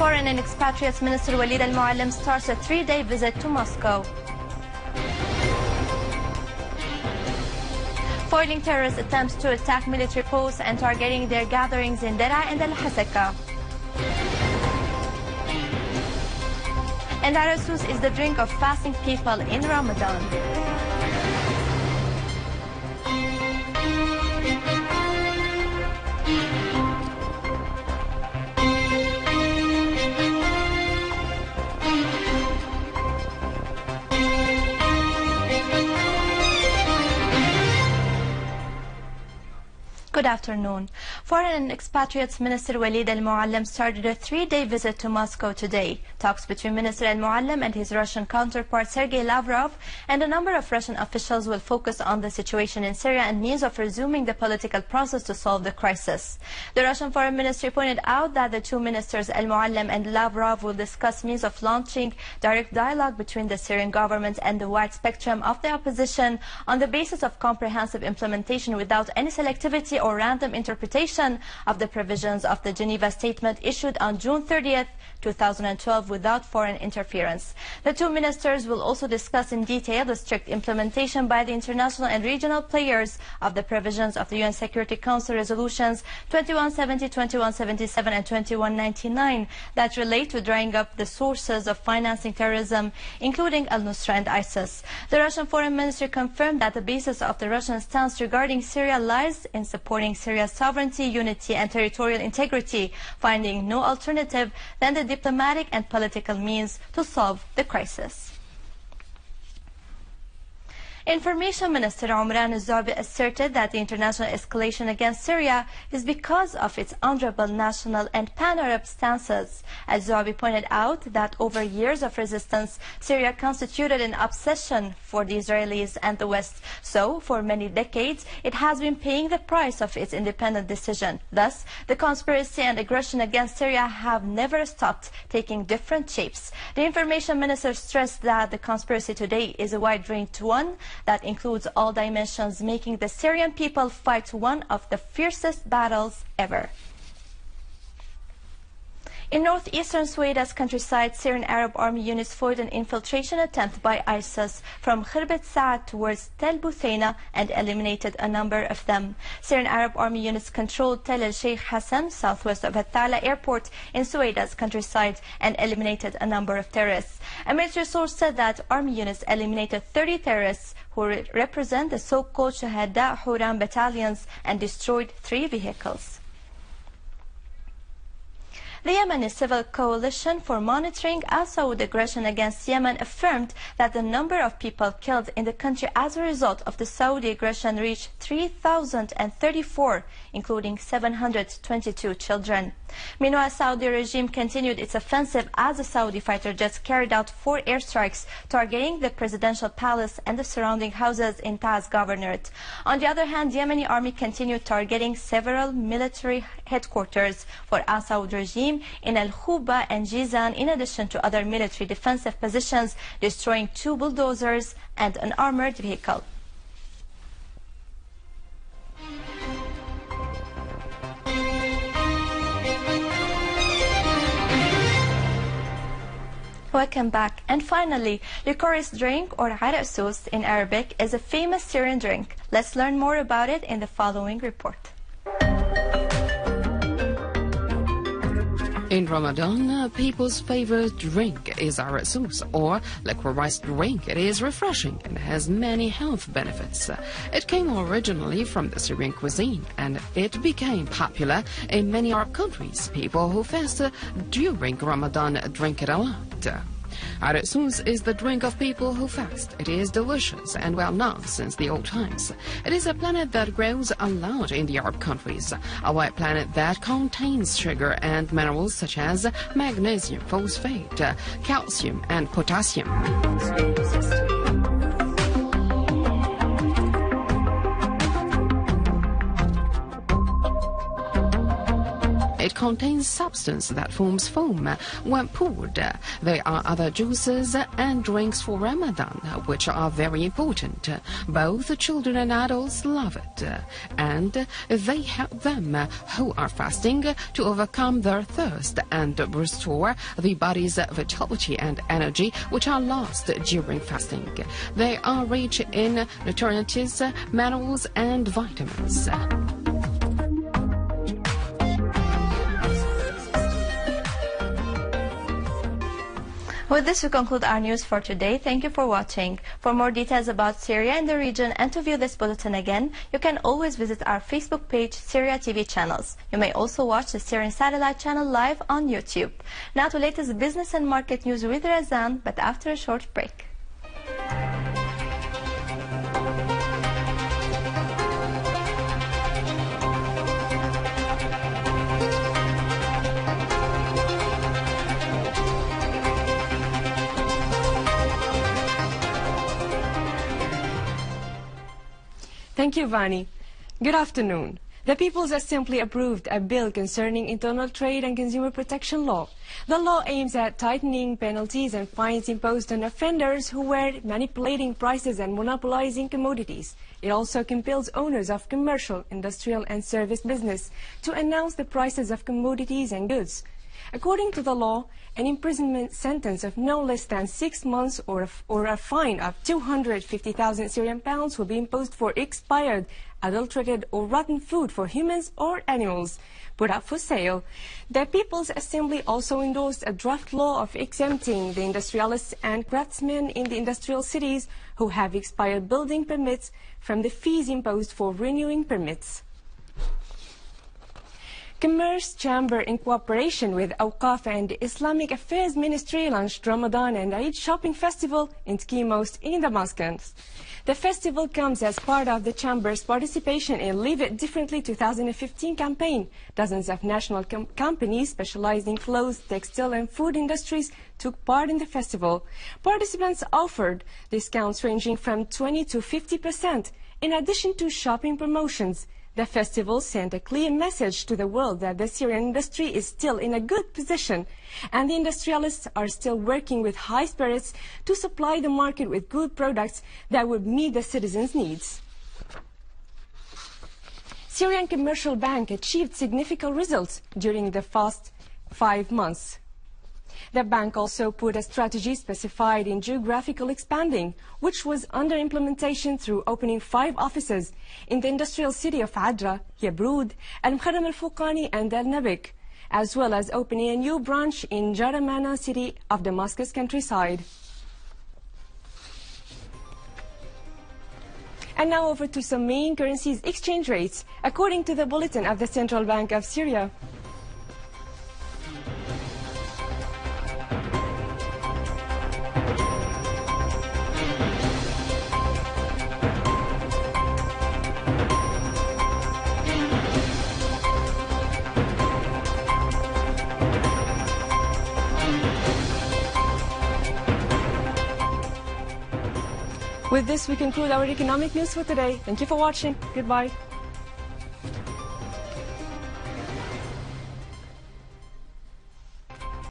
Foreign and Expatriates Minister Walid al-Muallim starts a 3-day visit to Moscow. Foiling terrorist attempts to attack military posts and targeting their gatherings in Dera and al-Hasaka. And al-Sus is the drink of fasting people in Ramadan. Good afternoon. Foreign and Expatriates Minister Walid al-Muallim started a 3-day visit to Moscow today. Talks between Minister al-Muallim and his Russian counterpart Sergei Lavrov and a number of Russian officials will focus on the situation in Syria and means of resuming the political process to solve the crisis. The Russian Foreign Ministry pointed out that the two ministers al-Muallim and Lavrov will discuss means of launching direct dialogue between the Syrian government and the wide spectrum of the opposition on the basis of comprehensive implementation without any selectivity or random interpretation of the provisions of the Geneva Statement issued on June 30th, 2012 without foreign interference. The two ministers will also discuss in detail the strict implementation by the international and regional players of the provisions of the UN Security Council resolutions 2170, 2177 and 2199 that relate to drying up the sources of financing terrorism, including al-Nusra and ISIS. The Russian Foreign Ministry confirmed that the basis of the Russian stance regarding Syria lies in supporting Syria's sovereignty, unity and territorial integrity, finding no alternative than the diplomatic and political means to solve the crisis. Information Minister Umran al-Zabi asserted that the international escalation against Syria is because of its honorable national and pan-Arab stances. Al-Zabi pointed out that over years of resistance, Syria constituted an obsession for the Israelis and the West. So, for many decades, it has been paying the price of its independent decision. Thus, the conspiracy and aggression against Syria have never stopped, taking different shapes. The Information Minister stressed that the conspiracy today is a wide-ranged one that includes all dimensions, making the Syrian people fight one of the fiercest battles ever. In northeastern Sueda's countryside, Syrian Arab army units foiled an infiltration attempt by ISIS from Khirbet Saad towards Tel Buthaina and eliminated a number of them. Syrian Arab army units controlled Tel el-Sheikh Hassan, southwest of Attala airport in Sueda's countryside, and eliminated a number of terrorists. A military source said that army units eliminated 30 terrorists who represent the so-called Shahada Huram battalions and destroyed 3 vehicles. The Yemeni Civil Coalition for Monitoring al-Saud aggression against Yemen affirmed that the number of people killed in the country as a result of the Saudi aggression reached 3,034, including 722 children. Meanwhile, the Saudi regime continued its offensive as the Saudi fighter jets carried out 4 airstrikes targeting the presidential palace and the surrounding houses in Taz Governorate. On the other hand, the Yemeni army continued targeting several military headquarters for al-Saud regime in Al-Khuba and Jizan, in addition to other military defensive positions, destroying 2 bulldozers and an armored vehicle. Welcome back. And finally, licorice drink, or al-Sus in Arabic, is a famous Syrian drink. Let's learn more about it in the following report. In Ramadan, people's favorite drink is al-Sus, or liquorized drink. It is refreshing and has many health benefits. It came originally from the Syrian cuisine, and it became popular in many Arab countries. People who fast during Ramadan drink it a lot. Al-Sus is the drink of people who fast. It is delicious and well known since the old times. It is a plant that grows a lot in the Arab countries, a white plant that contains sugar and minerals such as magnesium, phosphate, calcium, and potassium. It contains substance that forms foam when poured. There are other juices and drinks for Ramadan, which are very important. Both children and adults love it, and they help them who are fasting to overcome their thirst and restore the body's vitality and energy, which are lost during fasting. They are rich in nutrients, minerals, and vitamins. With this, we conclude our news for today. Thank you for watching. For more details about Syria and the region, and to view this bulletin again, you can always visit our Facebook page, Syria TV channels. You may also watch the Syrian satellite channel live on YouTube. Now to latest business and market news with Razan, but after a short break. Thank you, Vani. Good afternoon. The People's Assembly approved a bill concerning internal trade and consumer protection law. The law aims at tightening penalties and fines imposed on offenders who were manipulating prices and monopolizing commodities. It also compels owners of commercial, industrial, and service business to announce the prices of commodities and goods. According to the law, an imprisonment sentence of no less than 6 months or a fine of 250,000 Syrian pounds will be imposed for expired, adulterated, or rotten food for humans or animals put up for sale. The People's Assembly also endorsed a draft law of exempting the industrialists and craftsmen in the industrial cities who have expired building permits from the fees imposed for renewing permits. Commerce Chamber, in cooperation with Awqaf and the Islamic Affairs Ministry, launched Ramadan and Eid Shopping Festival in Ski Mosque in Damascus. The festival comes as part of the Chamber's participation in Live It Differently 2015 campaign. Dozens of national companies specialized in clothes, textile, and food industries took part in the festival. Participants offered discounts ranging from 20% to 50%, in addition to shopping promotions. The festival sent a clear message to the world that the Syrian industry is still in a good position, and the industrialists are still working with high spirits to supply the market with good products that would meet the citizens' needs. Syrian Commercial Bank achieved significant results during the past 5 months. The bank also put a strategy specified in geographical expanding, which was under implementation through opening 5 offices in the industrial city of Adra, Yabrud, Al-Mkharam al-Fuqani, and Al-Nabik, as well as opening a new branch in Jaramana city of Damascus countryside. And now over to some main currencies exchange rates, according to the bulletin of the Central Bank of Syria. With this, we conclude our economic news for today. Thank you for watching. Goodbye.